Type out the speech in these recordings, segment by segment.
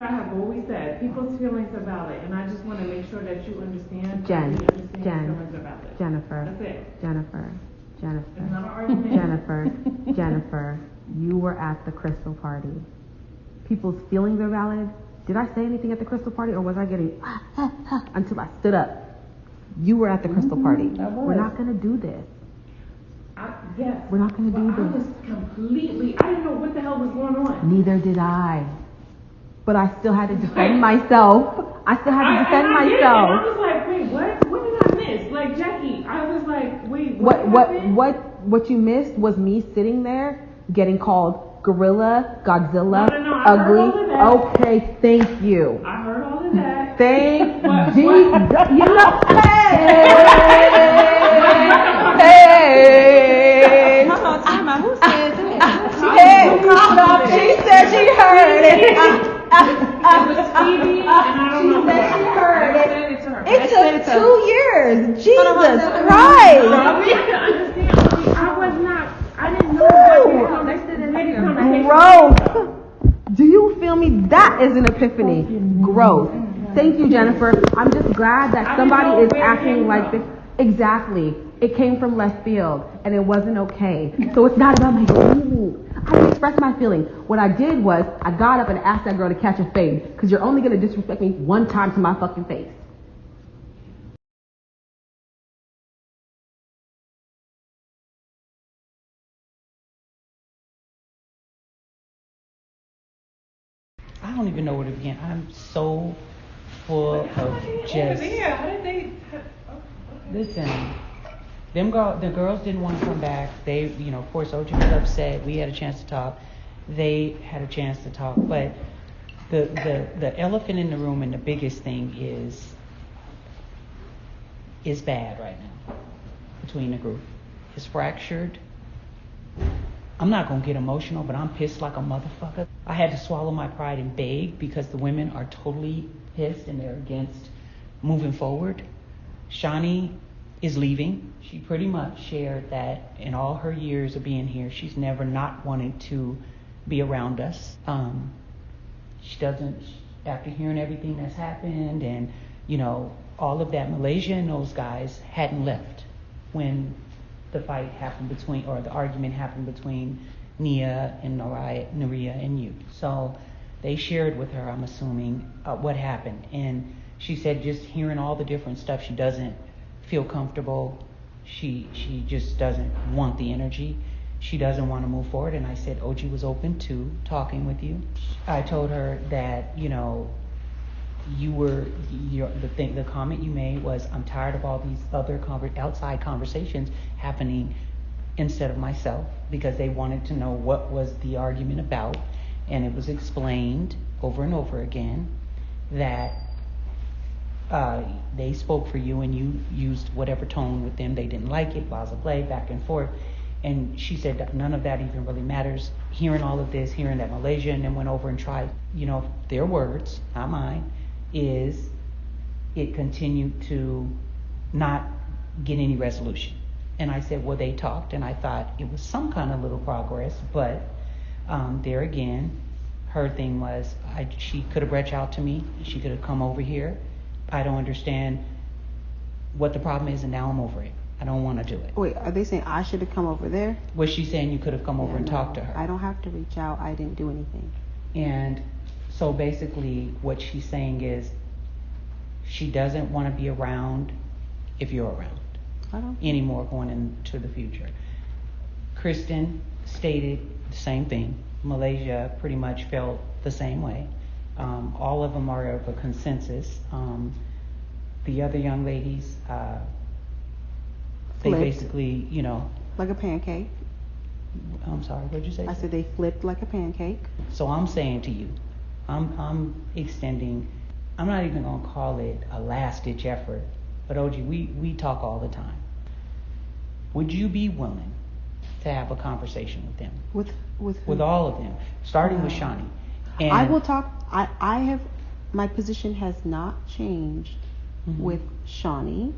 I have always said, people's feelings are valid, and I just want to make sure that you understand. Jennifer. It's not an argument. Jennifer, you were at the crystal party. People's feelings are valid. Did I say anything at the crystal party, or was I getting until I stood up? You were at the crystal party. We're not gonna do this. Yes. We're not gonna do this. I was completely. I didn't know what the hell was going on. Neither did I. But I still had to defend myself. I still had to defend myself. And I was like, wait, what? What did I miss? Like Jackie, I was like, wait, what you missed was me sitting there getting called gorilla, Godzilla, No, ugly. Okay, thank you. I heard all of that. Thank you. You know, hey. Time out. Who said that? She said she heard it. It was Phoebe, and I don't know. She said she heard it. Said it to her. It took 2 years. Jesus I Christ. understand. I was not. I didn't know. Growth. Do you feel me? That is an epiphany. Growth. Thank you, Jennifer. I'm just glad that somebody is acting like this. Exactly. It came from left field, and it wasn't okay. So it's not about my feelings. I expressed my feeling. What I did was, I got up and asked that girl to catch a fade, because you're only going to disrespect me one time to my fucking face. I don't even know where to begin. I'm so full of just. How did they? Listen, the girls didn't want to come back. They, of course, OJ was upset. We had a chance to talk. They had a chance to talk. But the elephant in the room and the biggest thing is bad right now between the group. It's fractured. I'm not going to get emotional, but I'm pissed like a motherfucker. I had to swallow my pride and beg because the women are totally pissed and they're against moving forward. Shaunie is leaving. She pretty much shared that in all her years of being here, she's never not wanted to be around us. She doesn't, after hearing everything that's happened and, all of that, Malaysia and those guys hadn't left when the fight happened between, or the argument happened between Nia and Naria and you. So they shared with her, I'm assuming, what happened. And she said just hearing all the different stuff, she doesn't feel comfortable. She just doesn't want the energy. She doesn't want to move forward. And I said, OG was open to talking with you. I told her that, the comment you made was, I'm tired of all these other outside conversations happening instead of myself, because they wanted to know what was the argument about. And it was explained over and over again that they spoke for you and you used whatever tone with them. They didn't like it, blah, blah, blah, back and forth. And she said that none of that even really matters. Hearing all of this, hearing that Malaysia and then went over and tried, their words, not mine, is it continued to not get any resolution. And I said, well, they talked, and I thought it was some kind of little progress, but there again, her thing was, she could have reached out to me, she could have come over here. I don't understand what the problem is, and now I'm over it. I don't want to do it. Wait, are they saying I should have come over there? Was she saying you could have come over and talked to her? I don't have to reach out. I didn't do anything. And so basically what she's saying is she doesn't want to be around if you're around anymore going into the future. Kristen stated the same thing. Malaysia pretty much felt the same way. All of them are of a consensus. The other young ladies, they basically, like a pancake. I'm sorry, what did you say? I said they flipped like a pancake. So I'm saying to you, I'm extending, I'm not even going to call it a last-ditch effort, but OG, we talk all the time. Would you be willing to have a conversation with them? With who? With all of them, starting with Shaunie. And I will talk. I have, my position has not changed with Shaunie.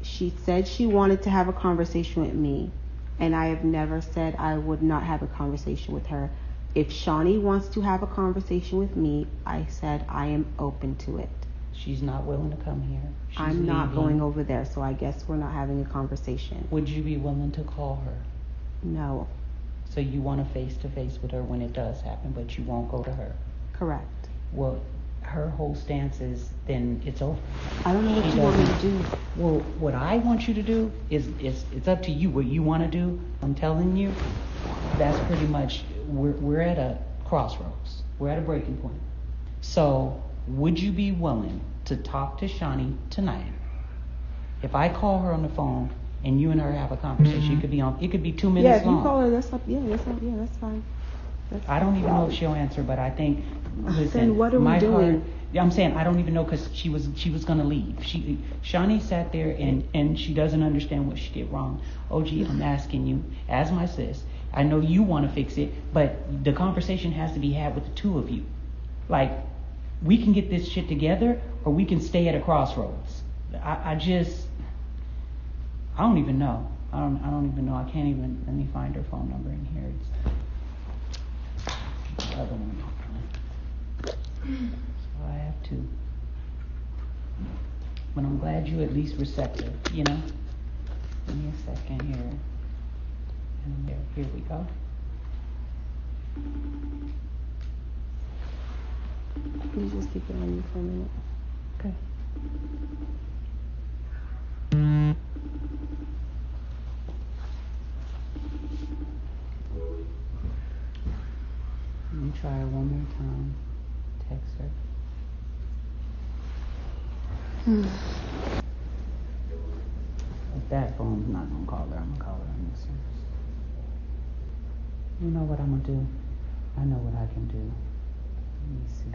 She said she wanted to have a conversation with me, and I have never said I would not have a conversation with her. If Shaunie wants to have a conversation with me, I said I am open to it. She's not willing to come here. She's I'm not leaving. going over there, so I guess we're not having a conversation. Would you be willing to call her? No. So you want a face-to-face with her when it does happen, but you won't go to her? Correct. Well, her whole stance is, then it's over. I don't know what She you want me to doesn't- do. Well, what I want you to do is it's up to you what you want to do. I'm telling you, that's pretty much, we're at a crossroads. We're at a breaking point. So would you be willing to talk to Shaunie tonight? If I call her on the phone and you and her have a conversation, it could be 2 minutes Yeah, if long. you call her, that's fine. I don't even know if she'll answer, but I think, listen, Then what are we my doing? heart, I'm saying I don't even know, because she was going to leave. Shaunie sat there and she doesn't understand what she did wrong. OG, I'm asking you, as my sis, I know you want to fix it, but the conversation has to be had with the two of you. Like, we can get this shit together, or we can stay at a crossroads. I don't even know. I don't even know. I can't even, let me find her phone number in here. It's the other one. So I have to. But I'm glad you're at least receptive, you know? Give me a second here. And here we go. Please just keep it on you for a minute. Okay. Let me try her one more time. Text her. If that phone's not gonna call her, I'm gonna call her on this one. You know what I'm gonna do? I know what I can do. Let me see.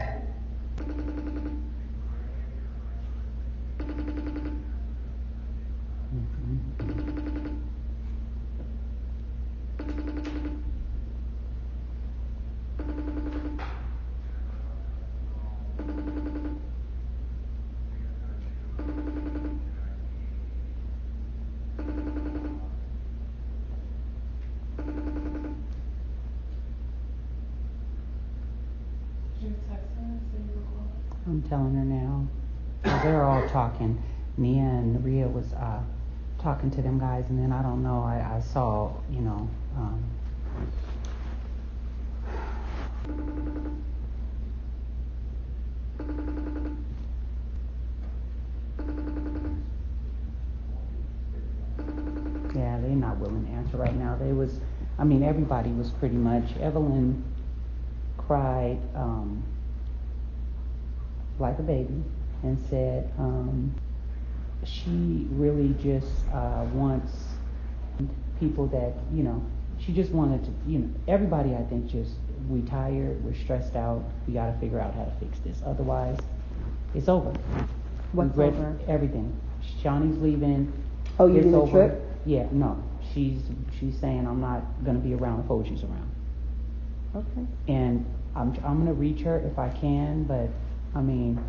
I'm telling her now. They're all talking. Nia and Rhea was talking to them guys, and then I don't know, I saw, you know, yeah, they're not willing to answer right now. Everybody was pretty much, Evelyn cried like a baby and said she really just wants people that, you know, she just wanted to, you know, everybody, I think, just, we tired, we're stressed out, we got to figure out how to fix this. Otherwise, it's over. What's We've read over? everything. Shaunie's leaving. Oh, you It's mean the over. trip? Yeah, no. She's saying I'm not going to be around before she's around. Okay. And I'm going to reach her if I can, but I mean,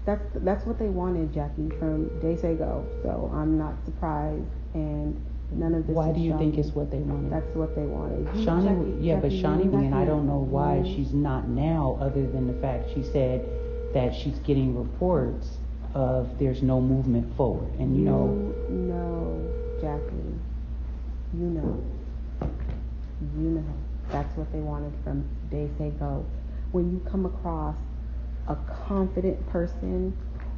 That's what they wanted, Jackie, from Day Say Go. So I'm not surprised, and none of this. why is do you think shocking. it's what they wanted? That's what they wanted. Shaunie, yeah, but Shaunie, and I don't know why Jackie, she's not now, other than the fact she said that she's getting reports of there's no movement forward, and you know. Jackie, you know, that's what they wanted from Day Say Go. When you come across a confident person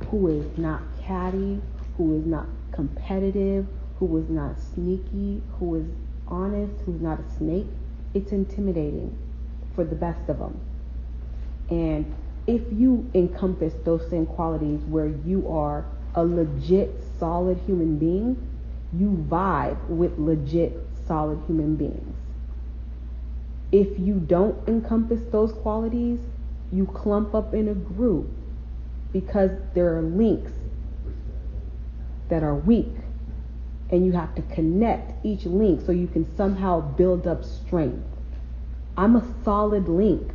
who is not catty, who is not competitive, who is not sneaky, who is honest, who's not a snake, it's intimidating for the best of them. And if you encompass those same qualities where you are a legit, solid human being, you vibe with legit, solid human beings. If you don't encompass those qualities, you clump up in a group because there are links that are weak, and you have to connect each link so you can somehow build up strength. I'm a solid link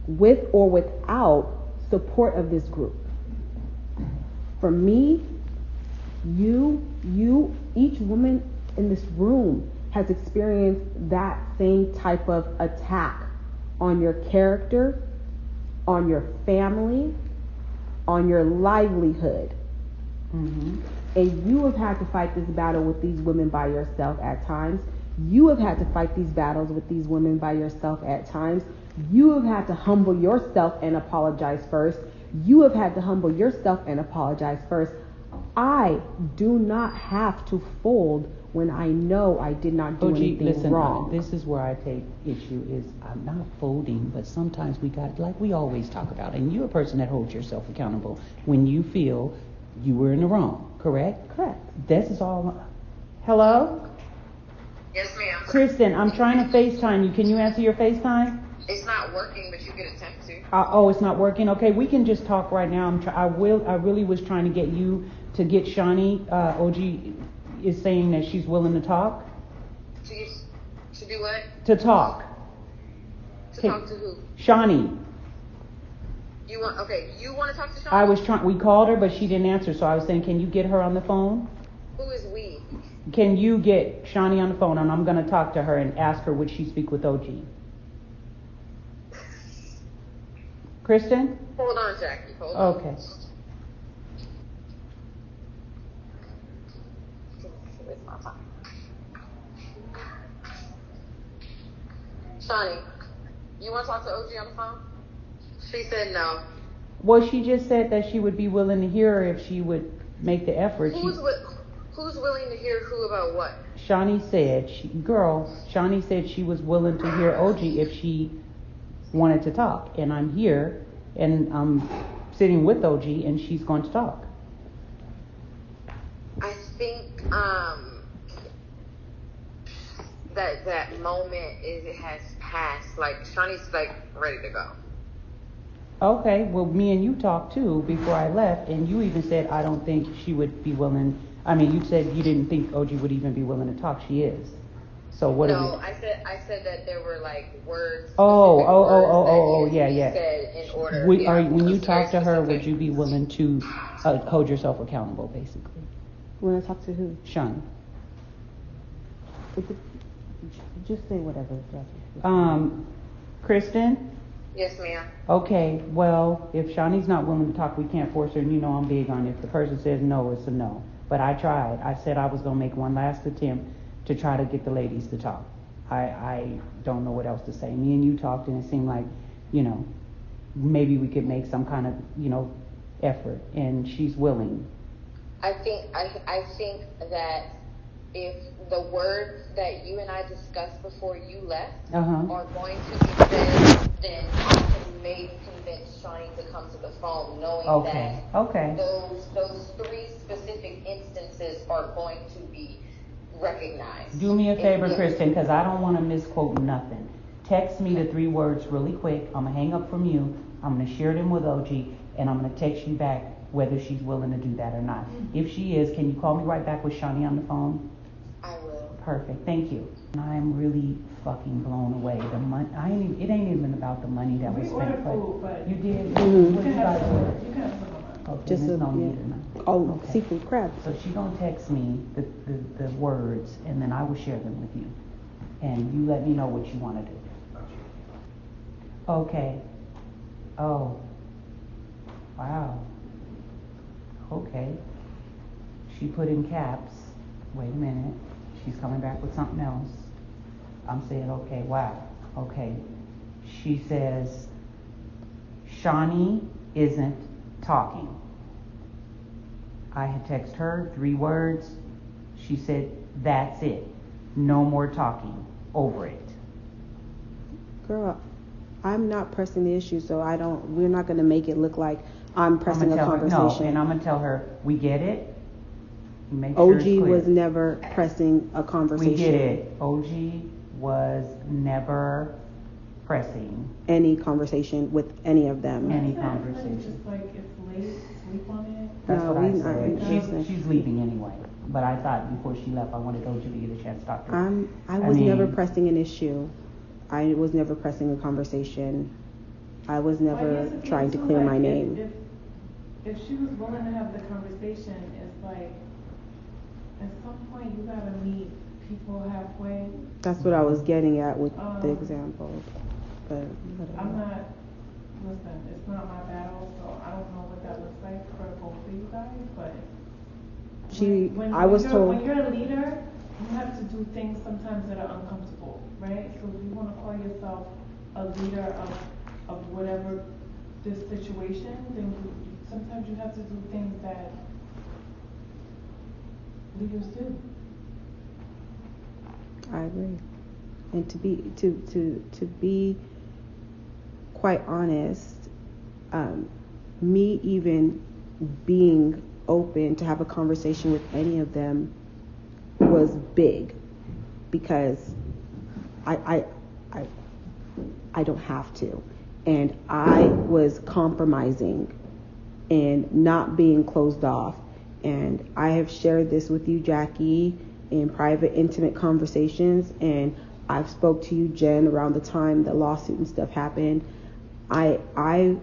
with or without support of this group. For me, you, each woman in this room has experienced that same type of attack on your character, on your family, on your livelihood. Mm-hmm. And you have had to fight this battle with these women by yourself at times. You have had to fight these battles with these women by yourself at times. You have had to humble yourself and apologize first. You have had to humble yourself and apologize first. I do not have to fold when I know I did not do anything wrong. This is where I take issue is I'm not folding, but sometimes we got, like we always talk about, and you're a person that holds yourself accountable when you feel you were in the wrong, correct? Correct. This is all. Hello? Yes, ma'am. Kristen, I'm trying to FaceTime you. Can you answer your FaceTime? It's not working, but you can attempt to. Oh, it's not working? Okay, we can just talk right now. I really was trying to get you to get Shaunie. OG is saying that she's willing to talk. To do what? To talk. Talk to who? Shaunie. You want to talk to Shaunie? We called her, but she didn't answer, so I was saying, can you get her on the phone? Who is we? Can you get Shaunie on the phone, and I'm going to talk to her and ask her would she speak with OG? Kristen? Hold on, Jackie. Hold on. Okay. Shaunie, you want to talk to OG on the phone? She said no. Well, she just said that she would be willing to hear her if she would make the effort. Who's willing to hear who about what? Shaunie said, Shaunie said she was willing to hear OG if she wanted to talk. And I'm here, and I'm sitting with OG, and she's going to talk. I think that moment it has passed. Like, Shaunie's like ready to go. Okay, well, me and you talked too before I left, and you even said I don't think she would be willing. I mean, you said you didn't think OG would even be willing to talk. She is. So what? No, I said that there were like words. Yeah. Said in order. When you talk to her, would you be willing to hold yourself accountable, basically? When I talk to who? Shaunie. Just say whatever. Kristen. Yes, ma'am. Okay, well, if Shaunie's not willing to talk, we can't force her, and you know I'm big on it. If the person says no, it's a no. But I tried. I said I was going to make one last attempt to try to get the ladies to talk. I don't know what else to say. Me and you talked, and it seemed like, maybe we could make some kind of, effort, and she's willing. I think that if the words that you and I discussed before you left are going to be said, then I can maybe convince Shaunie to come to the phone, knowing that those three specific instances are going to be recognized. Do me a favor, Kristen, because I don't want to misquote nothing. Text me the 3 words really quick. I'm going to hang up from you. I'm going to share them with OG, and I'm going to text you back whether she's willing to do that or not. If she is, can you call me right back with Shaunie on the phone? I will. Perfect. Thank you. I'm really fucking blown away. The money. It ain't even about the money that was spent. But you did. What you got to order? You can have some. Okay, Just no need or nothing. Okay. Seafood crab. So she gonna text me the words, and then I will share them with you, and you let me know what you want to do. Okay. Oh. Wow. Okay. She put in caps. Wait a minute. She's coming back with something else. I'm saying, okay, wow. Okay. She says, Shaunie isn't talking. I had texted her 3 words. She said, that's it. No more talking. Over it. Girl, I'm not pressing the issue, so we're not going to make it look like I'm pressing a conversation. No, and I'm going to tell her, we get it. OG was never pressing a conversation. We get it. OG was never pressing any conversation with any of them. Any conversation. Just like it's late, sleep on it. That's what I said. She's leaving anyway. But I thought before she left, I wanted OG to get a chance to talk to her. I was never pressing an issue. I was never pressing a conversation. I was never trying to clear my name. If she was willing to have the conversation, it's like at some point you gotta meet people halfway. That's what I was getting at with the examples. But I'm not, listen, it's not my battle, so I don't know what that looks like for both of you guys, but I was told. When you're a leader, you have to do things sometimes that are uncomfortable, right? So if you want to call yourself a leader of whatever this situation, then sometimes you have to do things that leaders do. I agree. And to be quite honest, me even being open to have a conversation with any of them was big, because I don't have to, and I was compromising and not being closed off. And I have shared this with you, Jackie, in private, intimate conversations, and I've spoke to you, Jen, around the time the lawsuit and stuff happened. I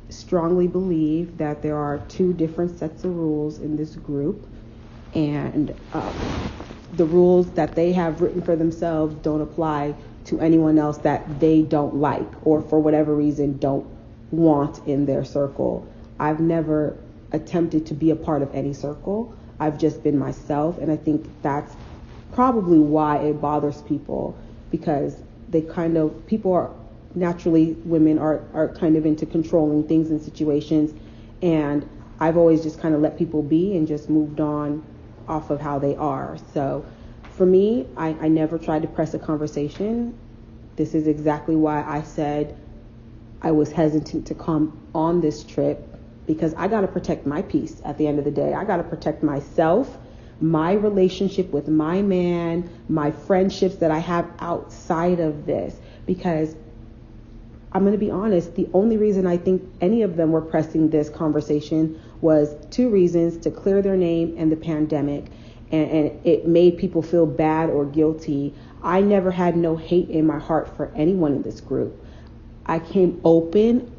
strongly believe that there are two different sets of rules in this group, and the rules that they have written for themselves don't apply to anyone else that they don't like or for whatever reason don't want in their circle. I've never attempted to be a part of any circle. I've just been myself, and I think that's probably why it bothers people, because people are naturally, women are kind of into controlling things and situations, and I've always just kind of let people be and just moved on off of how they are. So for me, I never tried to press a conversation. This is exactly why I said I was hesitant to come on this trip, because I got to protect my peace at the end of the day. I got to protect myself, my relationship with my man, my friendships that I have outside of this, because I'm going to be honest, the only reason I think any of them were pressing this conversation was two reasons: to clear their name and the pandemic. And it made people feel bad or guilty. I never had no hate in my heart for anyone in this group. I came open,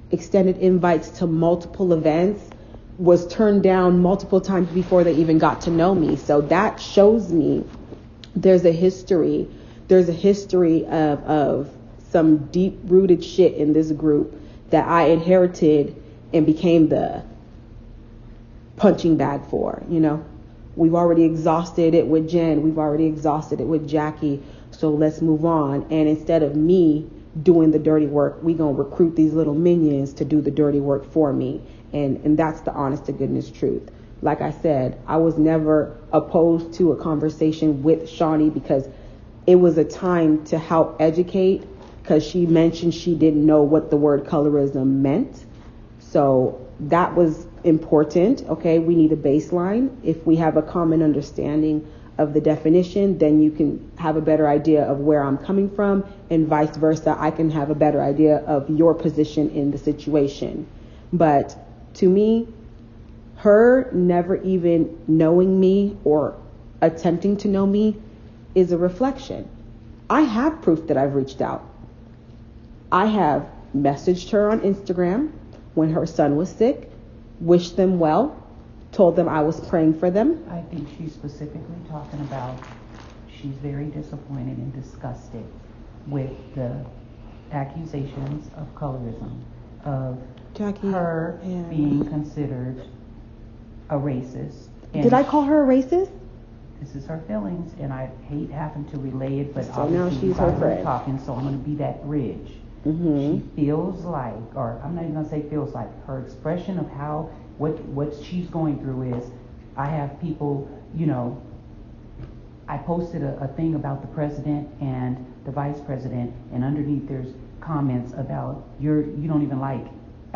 extended invites to multiple events, was turned down multiple times before they even got to know me. So that shows me there's a history of some deep-rooted shit in this group that I inherited and became the punching bag for, We've already exhausted it with Jen. We've already exhausted it with Jackie. So let's move on. And instead of me doing the dirty work, we going to recruit these little minions to do the dirty work for me. And that's the honest to goodness truth. Like I said, I was never opposed to a conversation with Shaunie, because it was a time to help educate, because she mentioned she didn't know what the word colorism meant. So that was important. Okay, we need a baseline. If we have a common understanding of the definition, then you can have a better idea of where I'm coming from, and vice versa. I can have a better idea of your position in the situation. But to me, her never even knowing me or attempting to know me is a reflection. I have proof that I've reached out. I have messaged her on Instagram when her son was sick, wished them well, told them I was praying for them. I think she's specifically talking about she's very disappointed and disgusted with the accusations of colorism, of Jackie, her being considered a racist. Did I call her a racist? This is her feelings, and I hate having to relay it, but so obviously now she's her friend talking, so I'm going to be that bridge. Mm-hmm. She feels like, or I'm not even going to say feels like, her expression of how, what she's going through is, I have people, I posted a thing about the president and the vice president, and underneath there's comments about, you don't even like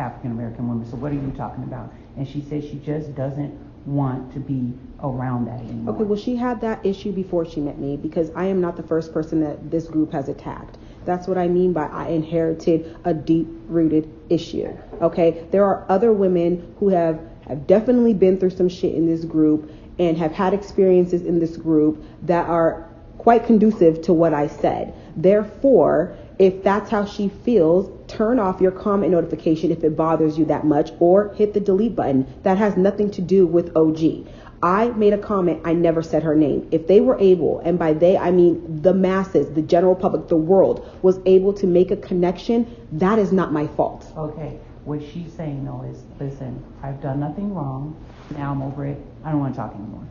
African American women, so what are you talking about? And she says she just doesn't want to be around that anymore. Okay, well, she had that issue before she met me, because I am not the first person that this group has attacked. That's what I mean by I inherited a deep-rooted issue. Okay, there are other women who have definitely been through some shit in this group and have had experiences in this group that are quite conducive to what I said. Therefore, if that's how she feels, turn off your comment notification if it bothers you that much, or hit the delete button. That has nothing to do with OG. I made a comment. I never said her name. If they were able, and by they, I mean the masses, the general public, the world, was able to make a connection, that is not my fault. Okay. What she's saying, though, is, listen, I've done nothing wrong. Now I'm over it. I don't want to talk anymore.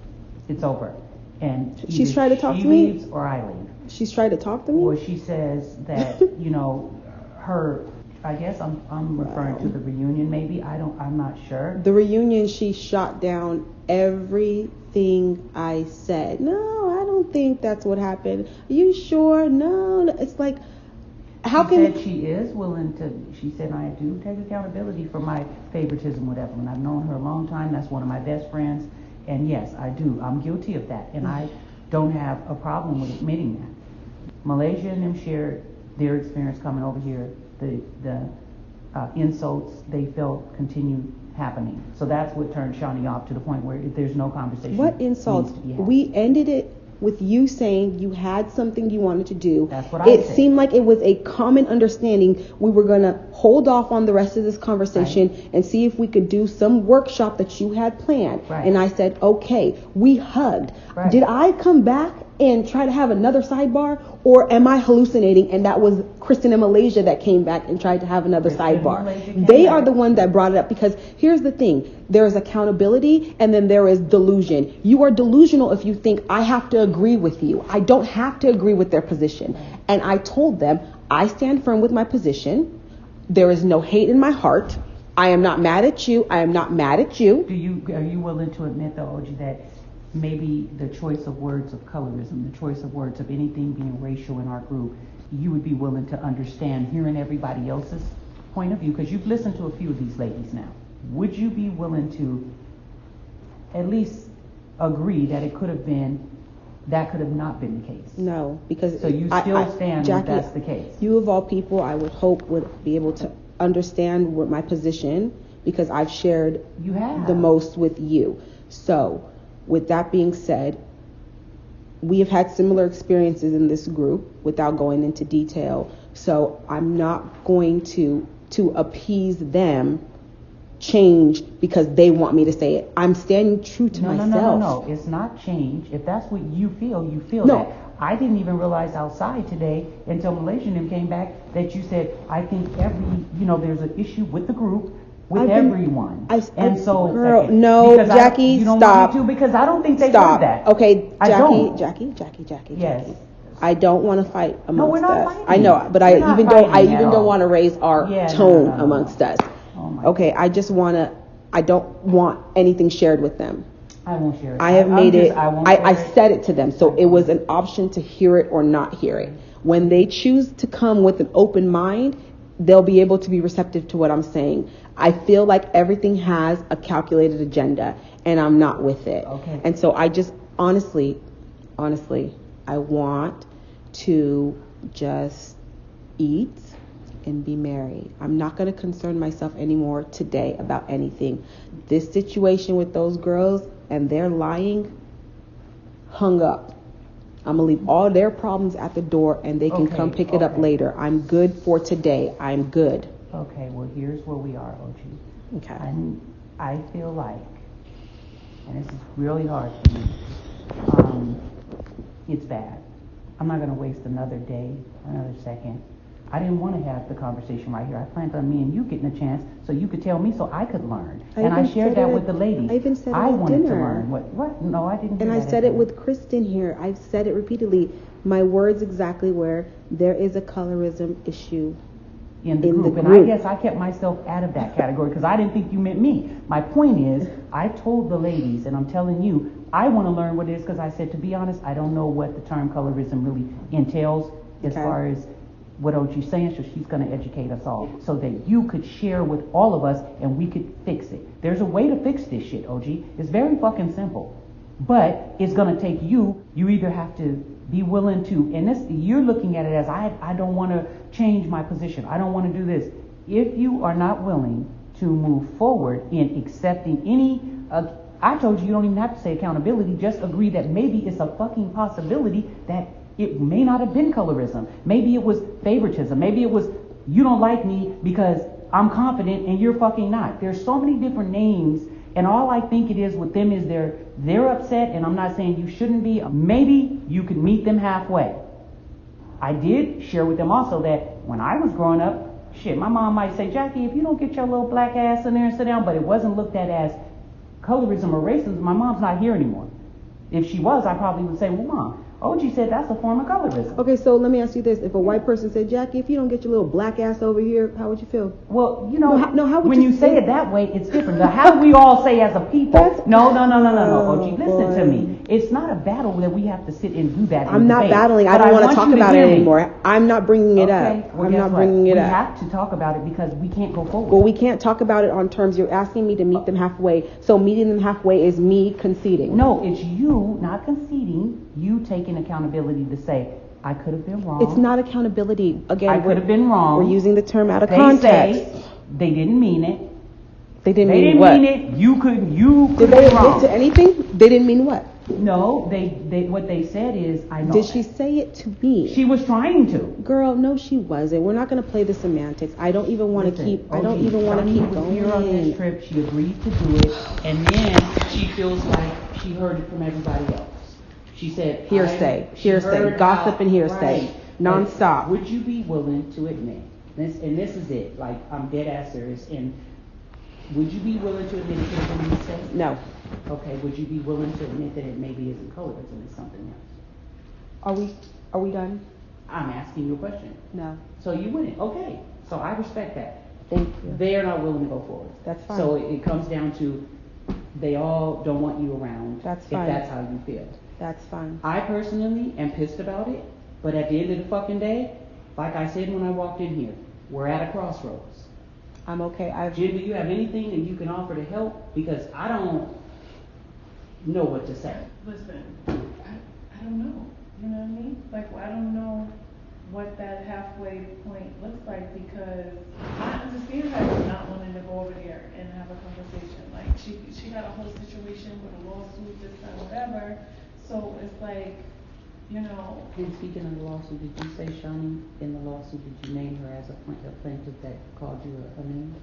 It's over. And she's trying to talk to me? She leaves or I leave. She's trying to talk to me? Or she says that, you know, her... I guess I'm referring to the reunion, maybe. I'm not sure. The reunion, she shot down everything I said. No, I don't think that's what happened. Are you sure? No. It's like, how she can... said she is willing to, she said, I do take accountability for my favoritism, whatever. And I've known her a long time. That's one of my best friends. And yes, I do. I'm guilty of that. And I don't have a problem with admitting that. Malaysia and them shared their experience coming over here. The insults they felt continued happening. So that's what turned Shaunie off to the point where there's no conversation. What insults? We ended it with you saying you had something you wanted to do. That's what I said. It seemed like it was a common understanding. We were going to hold off on the rest of this conversation and see if we could do some workshop that you had planned. Right. And I said, okay. We hugged. Right. Did I come back and try to have another sidebar, or am I hallucinating and that was Kristen in Malaysia that came back and tried to have another sidebar? They are the one that brought it up, because here's the thing. There is accountability and then there is delusion. You are delusional if you think I have to agree with you. I don't have to agree with their position. And I told them, I stand firm with my position. There is no hate in my heart. I am not mad at you. I am not mad at you. Are you willing to admit, though, OG, that maybe the choice of words of colorism, the choice of words of anything being racial in our group, you would be willing to understand hearing everybody else's point of view? Because you've listened to a few of these ladies now. Would you be willing to at least agree that it could have not been the case? No, because... So you still stand Jackie, that that's the case? You of all people, I would hope, would be able to understand what my position, because I've shared the most with you. So... with that being said, we have had similar experiences in this group without going into detail. So I'm not going to appease them, change because they want me to say it. I'm standing true to myself. No. It's not change. If that's what you feel No. that. I didn't even realize outside today until Malaysian them came back that you said, I think there's an issue with the group. With everyone. Jackie, you don't stop. Want me to, because I don't think they heard that. Okay, Jackie. Yes. I don't want to fight amongst us. Fighting. I know, but I even don't want to raise our tone amongst us. Oh my okay, God. I don't want anything shared with them. I won't share it. I have made it. I said it to them, so it was an option to hear it or not hear it. When they choose to come with an open mind, they'll be able to be receptive to what I'm saying. I feel like everything has a calculated agenda, and I'm not with it. Okay. And so I just honestly, I want to just eat and be married. I'm not going to concern myself anymore today about anything. This situation with those girls and their lying, hung up. I'm going to leave all their problems at the door and they can come pick it up later. I'm good for today. I'm good. Okay, well, here's where we are, OG. Okay. I feel like, and this is really hard for me, it's bad. I'm not going to waste another day, another second. I didn't want to have the conversation right here. I planned on me and you getting a chance so you could tell me so I could learn. And I shared that with the ladies. I even said it I at wanted dinner. to learn. What? No, I didn't. And I said it with Kristen here. I've said it repeatedly. My words exactly where there is a colorism issue in the group. And I guess I kept myself out of that category because I didn't think you meant me. My point is, I told the ladies, and I'm telling you, I want to learn what it is because I said, to be honest, I don't know what the term colorism really entails as far as what OG's saying, so she's going to educate us all so that you could share with all of us and we could fix it. There's a way to fix this shit, OG. It's very fucking simple. But it's going to take you either have to be willing to, and this, you're looking at it as I don't want to change my position. I don't want to do this. If you are not willing to move forward in accepting any, I told you don't even have to say accountability, just agree that maybe it's a fucking possibility that it may not have been colorism. Maybe it was favoritism. Maybe it was you don't like me because I'm confident and you're fucking not. There's so many different names And all I think it is with them is they're upset, and I'm not saying you shouldn't be. Maybe you could meet them halfway. I did share with them also that when I was growing up, shit, my mom might say, Jackie, if you don't get your little black ass in there and sit down, but it wasn't looked at as colorism or racism. My mom's not here anymore. If she was, I probably would say, well, Mom, OG said that's a form of colorism. Okay, so let me ask you this. If a white person said, Jackie, if you don't get your little black ass over here, how would you feel? Well, you know, how would when you say it that way, it's different. Now, how do we all say as a people? No, OG, listen to me. It's not a battle that we have to sit and do that. I'm not battling. I don't want to talk about it anymore. I'm not bringing it up. Well, I'm not bringing it up. We have to talk about it because we can't go forward. Well, we can't talk about it on terms. You're asking me to meet them halfway. So meeting them halfway is me conceding. No, it's you not conceding. You taking accountability to say, I could have been wrong. It's not accountability. Again, I could have been wrong. We're using the term out of context. Say they didn't mean it. They didn't mean what? They didn't mean it. You could Did they admit to anything? They didn't mean what? No, they what they said is, I know. Did she say it to me? She was trying to. Girl, no, she wasn't. We're not going to play the semantics. I don't even want to keep. I don't even want to keep going. Here on this trip, she agreed to do it, and then she feels like she heard it from everybody else. She said hearsay, gossip and hearsay, nonstop. Would you be willing to admit this? And this is it. Like, I'm dead ass serious. And would you be willing to admit it could have been a mistake? No. Okay. Would you be willing to admit that it maybe isn't colorism, it's something else? Are we done? I'm asking you a question. No. So you wouldn't. Okay. So I respect that. Thank you. They are not willing to go forward. That's fine. So it comes down to they all don't want you around. That's fine. If that's how you feel. That's fine. I personally am pissed about it, but at the end of the fucking day, like I said when I walked in here, we're at a crossroads. I'm okay. Jim, do you have anything that you can offer to help? Because I don't know what to say. Listen, I don't know. You know what I mean? Like, I don't know what that halfway point looks like, because I understand her not wanting to go over there and have a conversation. Like, she got a whole situation with a lawsuit, this, that, whatever. So it's like, you know. And speaking of the lawsuit, did you say, Shaunie, in the lawsuit, did you name her as a plaintiff that called you a name?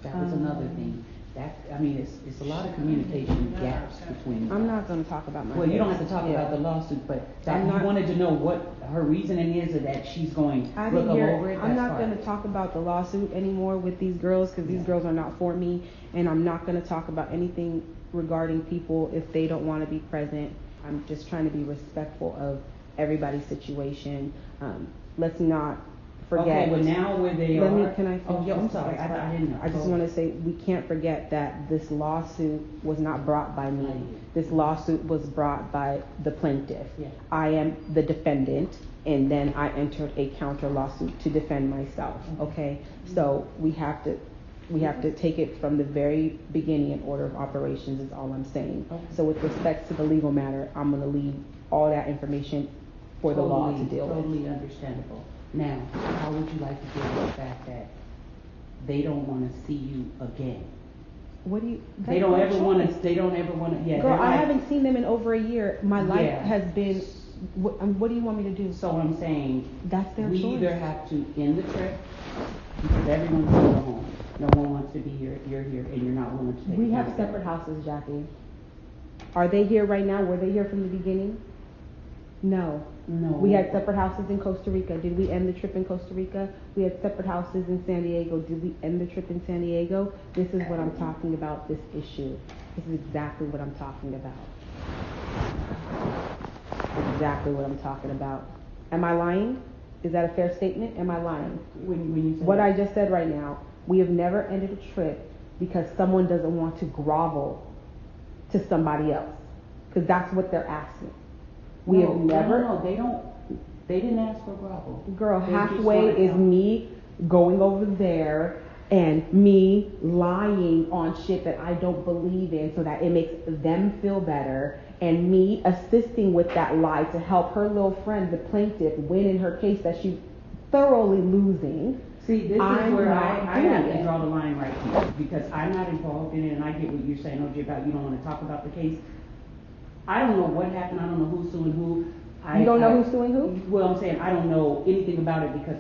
That was another thing. It's a lot of communication gaps between. I'm not going to talk about my. Well, you don't have to talk about the lawsuit, but you wanted to know what her reasoning is, or that she's going to look over it. I'm not going to talk about the lawsuit anymore with these girls, because these girls are not for me, and I'm not going to talk about anything regarding people if they don't want to be present. I'm just trying to be respectful of everybody's situation. Let's not forget. Okay, well now where they are. Can I finish? Oh, yeah, I'm sorry. I didn't know. I just want to say we can't forget that this lawsuit was not brought by me. This lawsuit was brought by the plaintiff. Yeah. I am the defendant, and then I entered a counter lawsuit to defend myself. Okay, so we have to take it from the very beginning in order of operations is all I'm saying. Okay. So with respect to the legal matter, I'm going to leave all that information for the law to deal with. Totally understandable. Now, how would you like to deal with the fact that they don't want to see you again? What do you? They don't ever want to. Yeah. Girl, I haven't seen them in over a year. My life has been. What do you want me to do? So I'm saying that's their choice. We either have to end the trip because everyone's going to go home. No one wants to be here. You're here, and you're not willing to take. We have separate houses, Jackie. Are they here right now? Were they here from the beginning? No. We had separate houses in Costa Rica. Did we end the trip in Costa Rica? We had separate houses in San Diego. Did we end the trip in San Diego? This is what I'm talking about, this issue. This is exactly what I'm talking about. Exactly what I'm talking about. Am I lying? Is that a fair statement? Am I lying? When you say what I just said right now, we have never ended a trip because someone doesn't want to grovel to somebody else. Because that's what they're asking. We have never. No, they don't. They didn't ask for grovel. Girl, halfway is me going over there and me lying on shit that I don't believe in so that it makes them feel better, and me assisting with that lie to help her little friend, the plaintiff, win in her case that she's thoroughly losing. See, this is where I have to draw the line right here, because I'm not involved in it, and I get what you're saying, OJ, about you don't want to talk about the case. I don't know what happened. I don't know who's suing who. You don't know who's suing who? Well, I'm saying I don't know anything about it because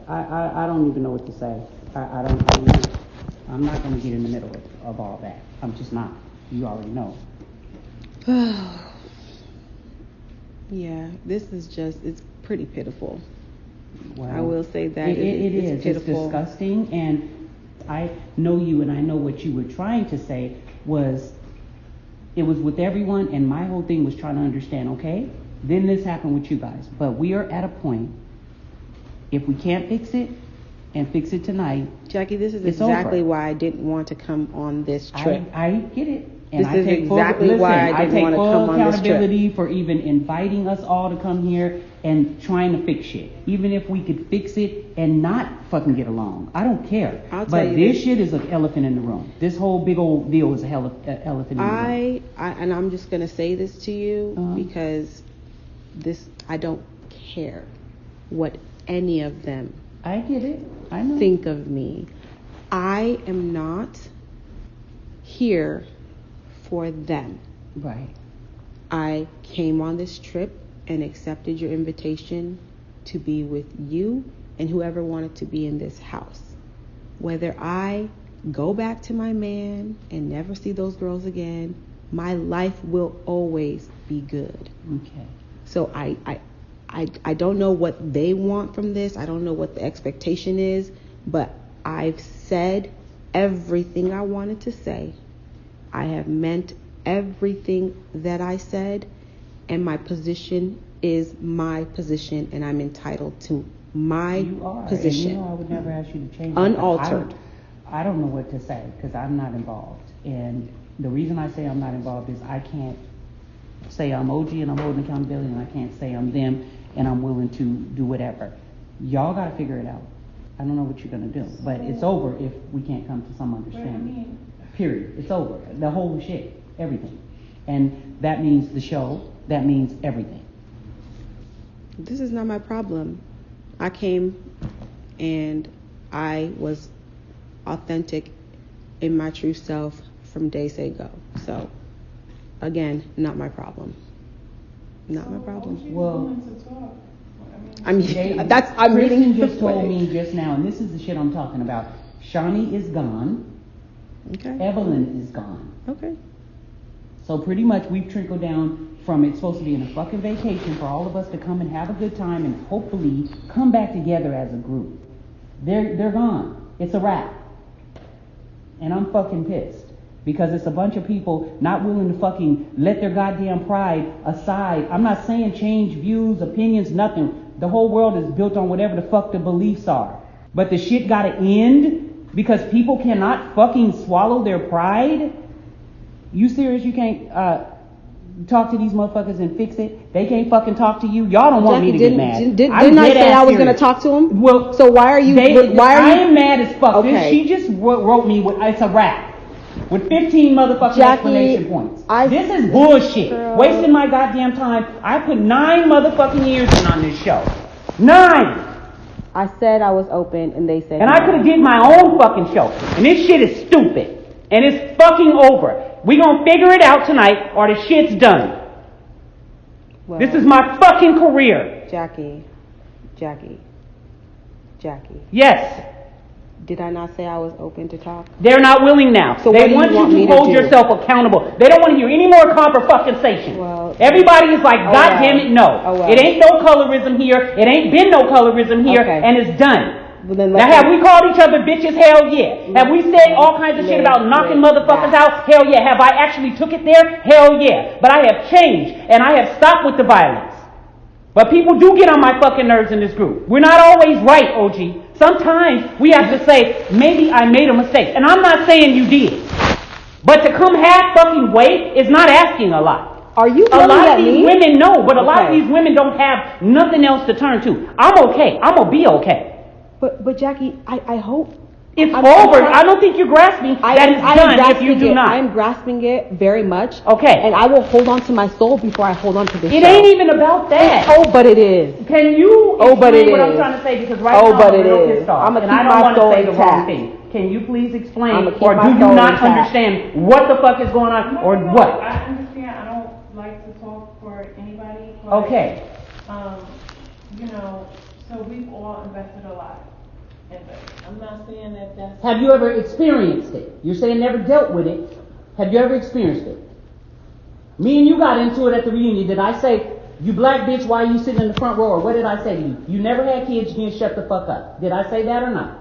I don't even know what to say. I don't know. I'm not going to get in the middle of all that. I'm just not. You already know. Yeah, this is just, it's pretty pitiful. Well, I will say that it is. it's pitiful. It's disgusting, and I know you, and I know what you were trying to say was, it was with everyone, and my whole thing was trying to understand, okay, then this happened with you guys. But we are at a point, if we can't fix it, and fix it tonight, Jackie, this is it's exactly over. why I didn't want to come on this trip. I get it. And This I is take exactly full, why listen, I didn't want to take come full on this trip. accountability for even inviting us all to come here and trying to fix shit. Even if we could fix it and not fucking get along. I don't care. I'll tell But you this shit is an elephant in the room. This whole big old deal is an elephant in the room. And I'm just going to say this to you Uh-huh. because I don't care what any of them I get it. I know. think of me. I am not here for them. Right. I came on this trip and accepted your invitation to be with you and whoever wanted to be in this house. Whether I go back to my man and never see those girls again, my life will always be good. Okay. So I don't know what they want from this. I don't know what the expectation is, but I've said everything I wanted to say. I have meant everything that I said, and my position is my position, and I'm entitled to my position. And you know I would never ask you to change unaltered. It. I don't know what to say because I'm not involved. And the reason I say I'm not involved is I can't say I'm OG and I'm holding accountability, and I can't say I'm them and I'm willing to do whatever. Y'all got to figure it out. I don't know what you're going to do, but it's over if we can't come to some understanding. Period. It's over. The whole shit. Everything. And that means the show. That means everything. This is not my problem. I came and I was authentic in my true self from day say go. So, again, not my problem. Not my problem. Well, I'm Christie reading. just told me just now, and this is the shit I'm talking about. Shaunie is gone. Okay. Evelyn is gone. Okay. So pretty much we've trickled down from it's supposed to be in a fucking vacation for all of us to come and have a good time and hopefully come back together as a group. They're gone. It's a wrap. And I'm fucking pissed. Because it's a bunch of people not willing to fucking let their goddamn pride aside. I'm not saying change views, opinions, nothing. The whole world is built on whatever the fuck the beliefs are. But the shit gotta end because people cannot fucking swallow their pride? You serious? You can't talk to these motherfuckers and fix it? They can't fucking talk to you? Y'all don't want me to get mad. Didn't I say I was going to talk to him? Well, so why are you? I am mad as fuck. Okay. She just wrote me with it's a wrap. With 15 motherfucking exclamation points. This is bullshit. Girl. Wasting my goddamn time. I put 9 motherfucking years in on this show. 9! I said I was open and they said and no. I could have did my own fucking show. And this shit is stupid. And it's fucking over. We gonna figure it out tonight or the shit's done. Well, this is my fucking career. Jackie. Yes. Did I not say I was open to talk? They're not willing now. So they what do want you you to want hold me to do? yourself accountable. They don't want to hear any more conversation. Well, everybody is like, God well. damn it, no. Oh, well. It ain't no colorism here. It ain't been no colorism here, Okay. and it's done. Well, then Now, have we called each other bitches? Hell yeah. Have we said all kinds of shit about knocking motherfuckers out? Hell yeah. Have I actually took it there? Hell yeah. But I have changed, and I have stopped with the violence. But people do get on my fucking nerves in this group. We're not always right, OG. Sometimes we have to say, maybe I made a mistake. And I'm not saying you did. But to come half fucking way is not asking a lot. Are you a lot at of these me? women know, but a lot of these women don't have nothing else to turn to. I'm okay. I'm going to be okay. But Jackie, I hope... It's over. I don't think you're grasping that it's done if you do not. I'm grasping it very much. Okay. And I will hold on to my soul before I hold on to this It show. ain't even about that. Oh, but it is. Can you explain what I'm is. trying to say? Because right now I'm real pissed off. I'm And keep I don't my want to soul say the wrong intact. thing. Can you please explain? I'ma keep Or my do you soul not intact. understand what the fuck is going on? Or No, what? I understand. I don't like to talk for anybody. But, Okay. You know, so we've all invested a lot. And I'm not saying that that's... Have you ever experienced it? You're saying never dealt with it. Have you ever experienced it? Me and you got into it at the reunion. Did I say, you black bitch, why are you sitting in the front row? Or what did I say to you? You never had kids, you can't shut the fuck up. Did I say that or not?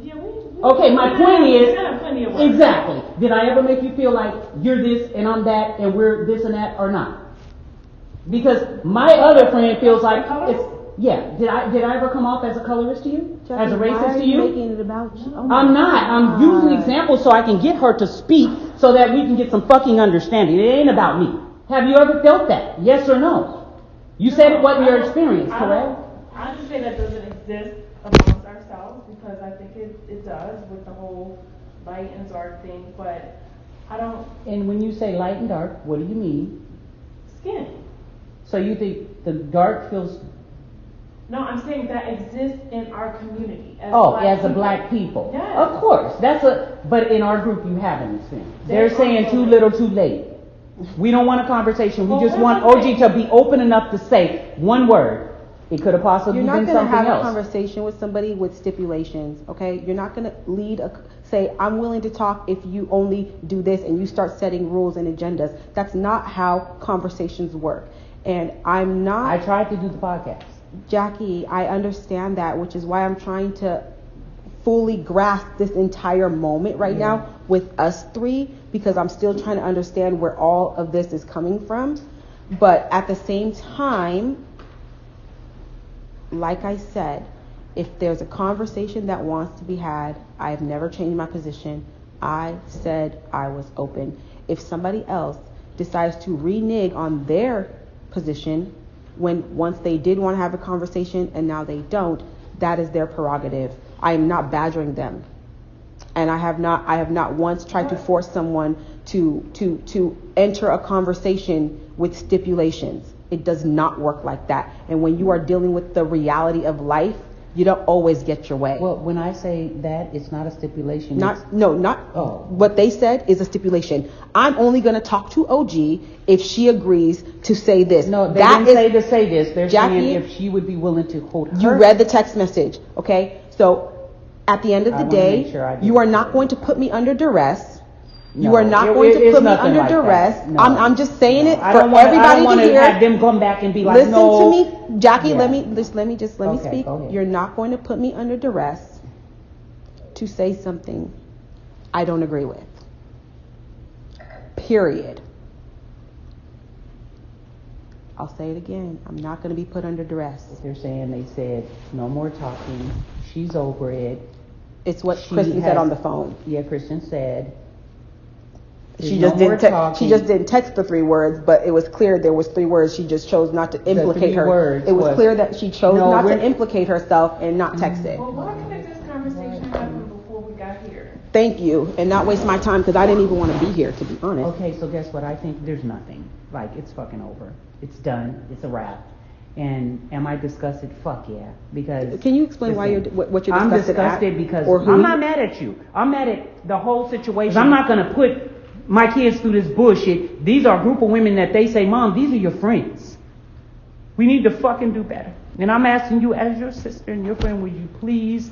Yeah, okay, my point is, plenty of exactly. Did I ever make you feel like you're this and I'm that and we're this and that or not? Because my other friend feels like it's, yeah. Did I ever come off as a colorist to you? Jackie, as a racist why are to you? Making it about you? Oh I'm not. I'm using examples so I can get her to speak so that we can get some fucking understanding. It ain't about me. Have you ever felt that? Yes or no? You said it wasn't your experience, correct? I just say that doesn't exist amongst ourselves because I think it does with the whole light and dark thing, but I don't... And when you say light and dark, what do you mean? Skin. So you think the dark feels... No, I'm saying that exists in our community. As a black people. Yes. Of course. But in our group you haven't experienced. They're saying too little too late. We don't want a conversation. We just want OG to be open enough to say one word. It could have possibly been something else. You're not going to have a conversation with somebody with stipulations, okay? You're not going to say, I'm willing to talk if you only do this and you start setting rules and agendas. That's not how conversations work. And I tried to do the podcast. Jackie, I understand that, which is why I'm trying to fully grasp this entire moment right now with us three, because I'm still trying to understand where all of this is coming from. But at the same time, like I said, if there's a conversation that wants to be had, I have never changed my position. I said I was open. If somebody else decides to renege on their position once they did want to have a conversation and now they don't, that is their prerogative. I am not badgering them. And I have not once tried to force someone to enter a conversation with stipulations. It does not work like that. And when you are dealing with the reality of life, you don't always get your way. Well, when I say that, it's not a stipulation. What they said is a stipulation. I'm only going to talk to OG if she agrees to say this. No, they didn't say to say this. They're Jackie, saying if she would be willing to hold her. You read the text message, okay? So at the end of the day, you are not going to put me under duress. You are not going to put me under duress. No. I'm just saying it for everybody to hear. I don't want to have them come back and be like, listen to me, Jackie. Yeah. Let me speak. You're not going to put me under duress to say something I don't agree with. Period. I'll say it again. I'm not going to be put under duress. They're saying they said no more talking. She's over it. It's what Kristen said on the phone. Yeah, Kristen said. She just didn't text the 3 words, but it was clear there was 3 words. She just chose not to implicate her. It was clear that she chose not to implicate herself and not text it. Well, why couldn't this conversation happen before we got here? Thank you, and not waste my time because I didn't even want to be here, to be honest. Okay, so guess what? I think there's nothing. Like, it's fucking over. It's done. It's a wrap. And am I disgusted? Fuck yeah. Because can you explain why what you're disgusted at? I'm disgusted because I'm not mad at you. I'm mad at the whole situation. I'm not going to put my kids through this bullshit. These are a group of women that they say, Mom, these are your friends. We need to fucking do better. And I'm asking you as your sister and your friend, would you please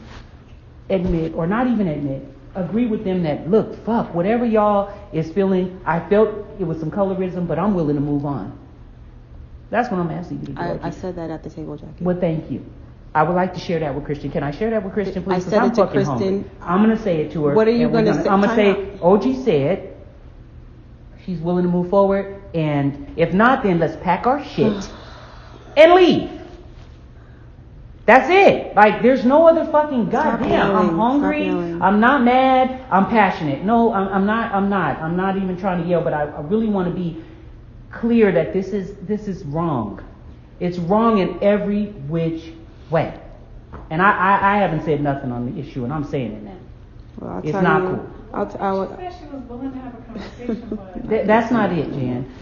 admit, or not even admit, agree with them that, look, fuck, whatever y'all is feeling, I felt it was some colorism, but I'm willing to move on. That's what I'm asking you to do. I said that at the table, Jackie. Well, thank you. I would like to share that with Christian. Can I share that with Christian, please? I said it to Kristen. Hungry. I'm going to say it to her. What are you going to say? I'm going to say, OG said she's willing to move forward, and if not, then let's pack our shit and leave. That's it. Like, there's no other fucking goddamn. I'm hungry. I'm not mad. I'm passionate. No, I'm not. I'm not even trying to yell, but I really want to be clear that this is wrong. It's wrong in every which way. And I haven't said nothing on the issue, and I'm saying it now. Well, it's not cool. She said she was willing to have a conversation, but that's not it, Jan.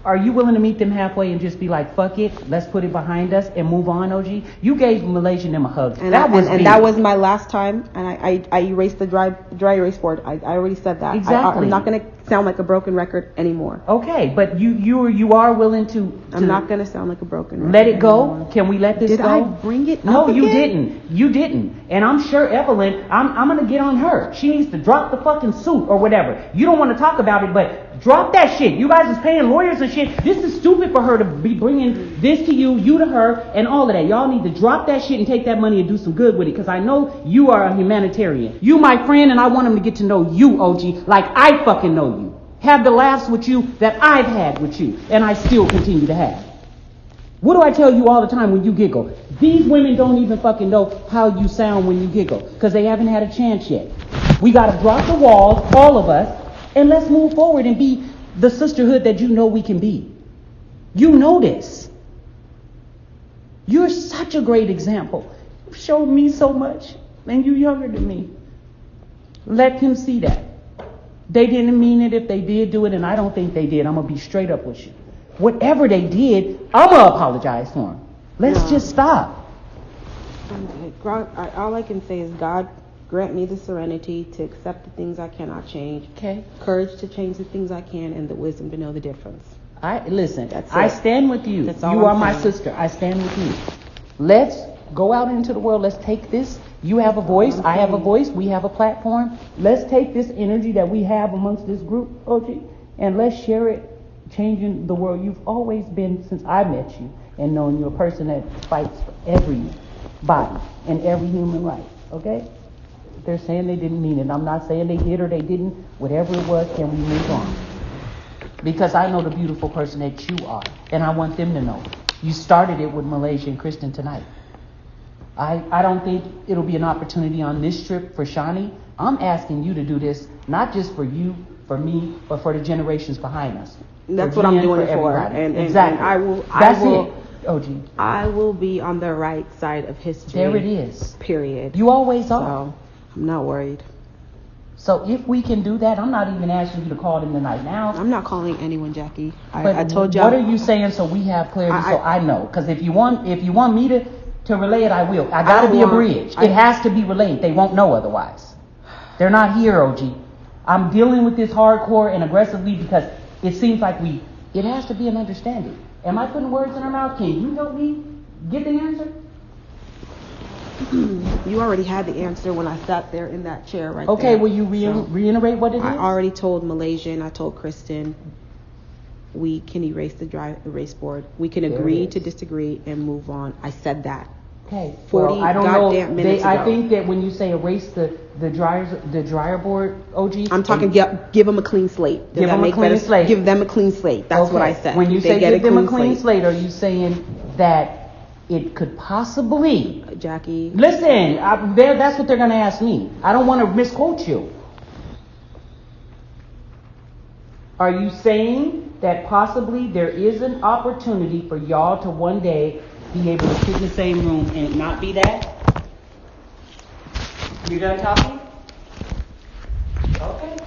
Are you willing to meet them halfway and just be like, fuck it, let's put it behind us and move on, OG? You gave Malaysia them a hug. And that was my last time, and I erased the dry erase board. I already said that. Exactly. I'm not going to sound like a broken record anymore. Okay, but you are willing to I'm not gonna sound like a broken record. let it go. Anymore. Can we let this Did go? I bring it No, up you again? You didn't. And I'm sure Evelyn, I'm gonna get on her. She needs to drop the fucking suit or whatever. You don't want to talk about it, but drop that shit. You guys is paying lawyers and shit. This is stupid for her to be bringing this to you to her, and all of that. Y'all need to drop that shit and take that money and do some good with it, because I know you are a humanitarian. You my friend, and I want them to get to know you, OG, like I fucking know you. Have the laughs with you that I've had with you, and I still continue to have. What do I tell you all the time when you giggle? These women don't even fucking know how you sound when you giggle, because they haven't had a chance yet. We got to drop the walls, all of us, and let's move forward and be the sisterhood that you know we can be. You know this. You're such a great example. You've showed me so much, and you're younger than me. Let him see that. They didn't mean it if they did do it, and I don't think they did. I'm going to be straight up with you. Whatever they did, I'm going to apologize for them. Let's just stop. All I can say is God grant me the serenity to accept the things I cannot change. Okay. Courage to change the things I can, and the wisdom to know the difference. Listen, That's I it. stand with you. That's all You I'm are my saying. sister. I stand with you. Let's go out into the world. Let's take this. You have a voice. I have a voice. We have a platform. Let's take this energy that we have amongst this group, OG, and let's share it, changing the world. You've always been, since I met you, and knowing you're a person that fights for everybody and every human right. Okay? They're saying they didn't mean it. I'm not saying they did or they didn't. Whatever it was, can we move on? Because I know the beautiful person that you are, and I want them to know. You started it with Malaysia and Kristen tonight. I don't think it'll be an opportunity on this trip for Shaunie. I'm asking you to do this, not just for you, for me, but for the generations behind us. That's what I'm doing it for. Everybody. And exactly. I will. That's I will, it, OG. I will be on the right side of history. There it is. Period. You always are. So I'm not worried. So if we can do that, I'm not even asking you to call them tonight now. I'm not calling anyone Jackie. But I told you. What are you saying so we have clarity so I know? Because if you want me to relay it, I will. I gotta be a bridge. It has to be relayed. They won't know otherwise. They're not here, OG. I'm dealing with this hardcore and aggressively because it seems like it has to be an understanding. Am I putting words in her mouth? Can you help me get the answer? You already had the answer when I sat there in that chair right there. Okay, will you reiterate what it is? I already told Malaysia and I told Kristen we can erase the erase board. We can agree to disagree and move on. I said that. Okay. 40 I don't goddamn know. minutes I ago. think that when you say erase the dryer board, OG. I'm talking give them a clean slate. Does Give that them a make clean better? slate. Give them a clean slate. That's what I said. When you They say get give them a clean slate. slate, are you saying that it could possibly... Jackie. Listen, that's what they're going to ask me. I don't want to misquote you. Are you saying that possibly there is an opportunity for y'all to one day be able to sit in the same room and it not be that? You done talking? Okay.